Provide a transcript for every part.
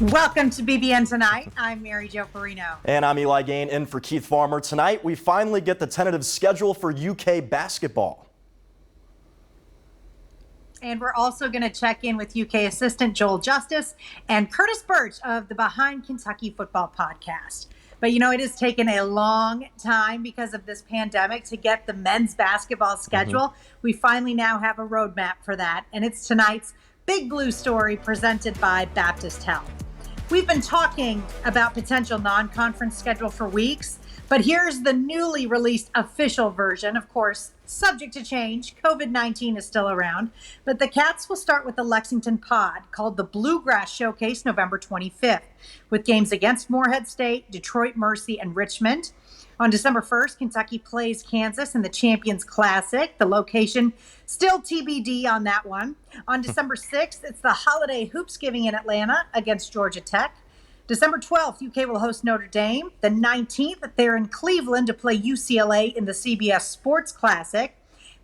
Welcome to BBN Tonight. I'm Mary Jo Perino. And I'm Eli Gehn in for Keith Farmer. Tonight, we finally get the tentative schedule for UK basketball. And we're also going to check in with UK assistant Joel Justice and Curtis Birch of the Behind Kentucky Football podcast. But you know, it has taken a long time because of this pandemic to get the men's basketball schedule. We finally now have a roadmap for that. And it's tonight's Big Blue Story presented by Baptist Health. We've been talking about potential non-conference schedule for weeks, but here's the newly released official version. Of course, subject to change. COVID-19 is still around, but the Cats will start with the Lexington Pod called the Bluegrass Showcase November 25th, with games against Morehead State, Detroit Mercy, and Richmond. On December 1st, Kentucky plays Kansas in the Champions Classic. The location still TBD on that one. On December 6th, it's the Holiday Hoopsgiving in Atlanta against Georgia Tech. December 12th, UK will host Notre Dame. The 19th, they're in Cleveland to play UCLA in the CBS Sports Classic.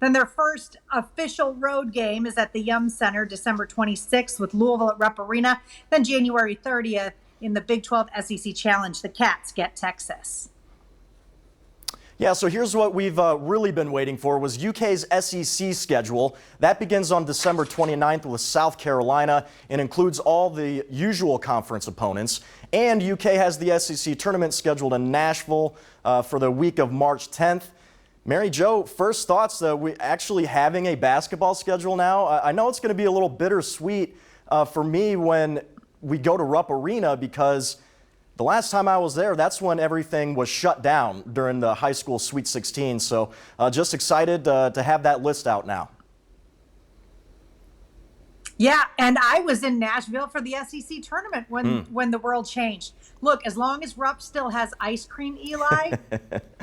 Then their first official road game is at the Yum Center, December 26th with Louisville at Rupp Arena. Then January 30th in the Big 12 SEC Challenge, the Cats get Texas. Yeah, so here's what we've really been waiting for was UK's SEC schedule. That begins on December 29th with South Carolina and includes all the usual conference opponents. And UK has the SEC tournament scheduled in Nashville for the week of March 10th. Mary Jo, first thoughts, we actually having a basketball schedule now. I know it's going to be a little bittersweet for me when we go to Rupp Arena because the last time I was there, that's when everything was shut down during the high school Sweet 16. So just excited to have that list out now. Yeah, and I was in Nashville for the SEC tournament when the world changed. Look, as long as Rupp still has ice cream, Eli,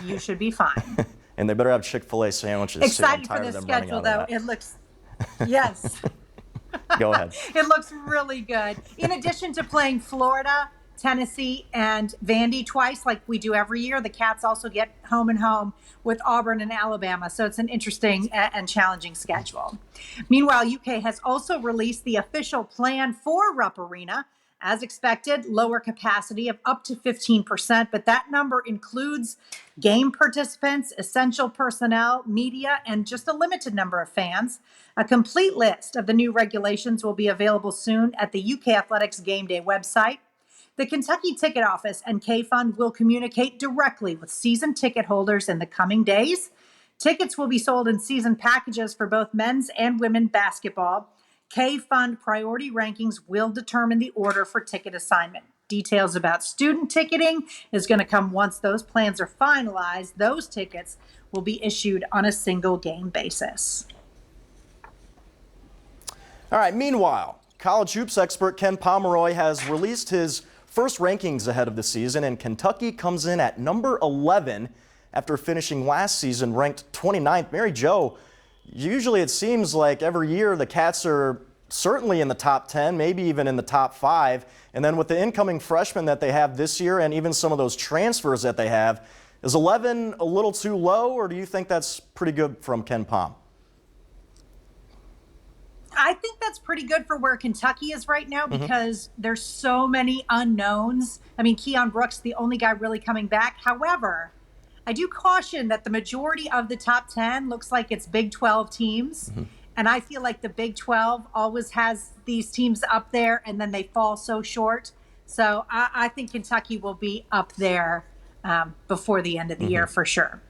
you should be fine. And they better have Chick-fil-A sandwiches. Excited for this schedule, though. It looks, yes. Go ahead. It looks really good. In addition to playing Florida, Tennessee, and Vandy twice, like we do every year, the Cats also get home and home with Auburn and Alabama. So it's an interesting and challenging schedule. Meanwhile, UK has also released the official plan for Rupp Arena. As expected, lower capacity of up to 15%, but that number includes game participants, essential personnel, media, and just a limited number of fans. A complete list of the new regulations will be available soon at the UK Athletics Game Day website. The Kentucky Ticket Office and K-Fund will communicate directly with season ticket holders in the coming days. Tickets will be sold in season packages for both men's and women's basketball. K-Fund priority rankings will determine the order for ticket assignment. Details about student ticketing is going to come once those plans are finalized. Those tickets will be issued on a single game basis. All right, meanwhile, college hoops expert Ken Pomeroy has released his first rankings ahead of the season, and Kentucky comes in at number 11 after finishing last season ranked 29th. Mary Jo, usually it seems like every year the Cats are certainly in the top 10, maybe even in the top 5. And then with the incoming freshmen that they have this year and even some of those transfers that they have, is 11 a little too low, or do you think that's pretty good from Ken Pom? I think that's pretty good for where Kentucky is right now because there's so many unknowns. I mean, Keon Brooks, the only guy really coming back. However, I do caution that the majority of the top 10 looks like it's Big 12 teams. And I feel like the Big 12 always has these teams up there and then they fall so short. So I think Kentucky will be up there before the end of the year for sure.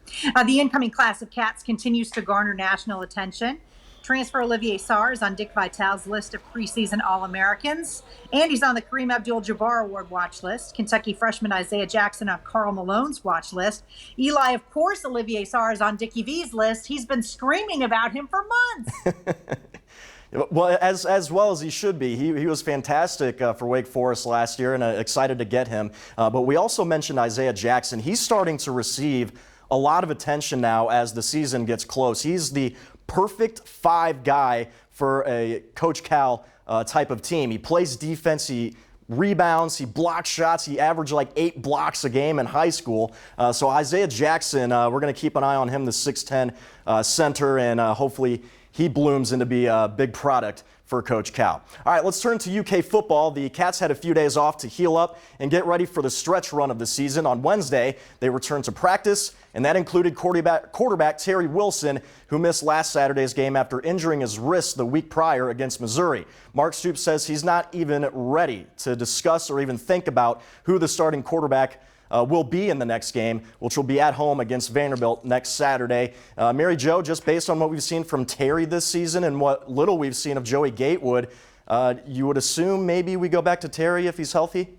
The incoming class of Cats continues to garner national attention. Transfer Olivier SARR is on Dick Vitale's list of preseason All-Americans, and he's on the Kareem Abdul-Jabbar Award watch list. Kentucky freshman Isaiah Jackson on Karl Malone's watch list. Eli, of course, Olivier SARR is on Dickie V's list. He's been screaming about him for months. Well, as well as he should be. He was fantastic for Wake Forest last year, and excited to get him. But we also mentioned Isaiah Jackson. He's starting to receive a lot of attention now as the season gets close. He's the perfect 5 guy for a Coach Cal type of team. He plays defense, he rebounds, he blocks shots. He averaged like 8 blocks a game in high school. So Isaiah Jackson, we're going to keep an eye on him, the 6'10 center, and hopefully he blooms into be a big product for Coach Cal. All right, let's turn to UK football. The Cats had a few days off to heal up and get ready for the stretch run of the season. On Wednesday, they returned to practice, and that included quarterback Terry Wilson, who missed last Saturday's game after injuring his wrist the week prior against Missouri. Mark Stoops says he's not even ready to discuss or even think about who the starting quarterback will be in the next game, which will be at home against Vanderbilt next Saturday. Mary Jo, just based on what we've seen from Terry this season and what little we've seen of Joey Gatewood, you would assume maybe we go back to Terry if he's healthy?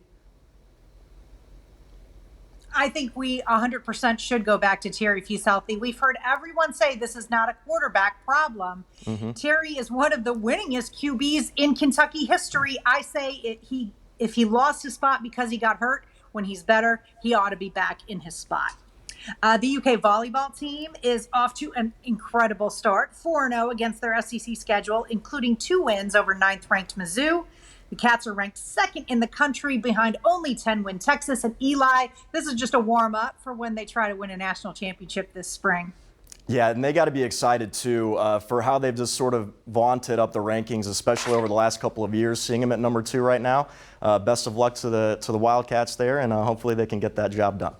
I think we 100% should go back to Terry if he's healthy. We've heard everyone say this is not a quarterback problem. Terry is one of the winningest QBs in Kentucky history. I say if he lost his spot because he got hurt, when he's better, he ought to be back in his spot. The UK volleyball team is off to an incredible start, 4-0 against their SEC schedule, including 2 wins over 9th-ranked Mizzou. The Cats are ranked 2nd in the country behind only 10-win Texas and Eli. This is just a warm-up for when they try to win a national championship this spring. Yeah, and they got to be excited, too, for how they've just sort of vaunted up the rankings, especially over the last couple of years, seeing them at number 2 right now. Best of luck to the Wildcats there, and hopefully they can get that job done.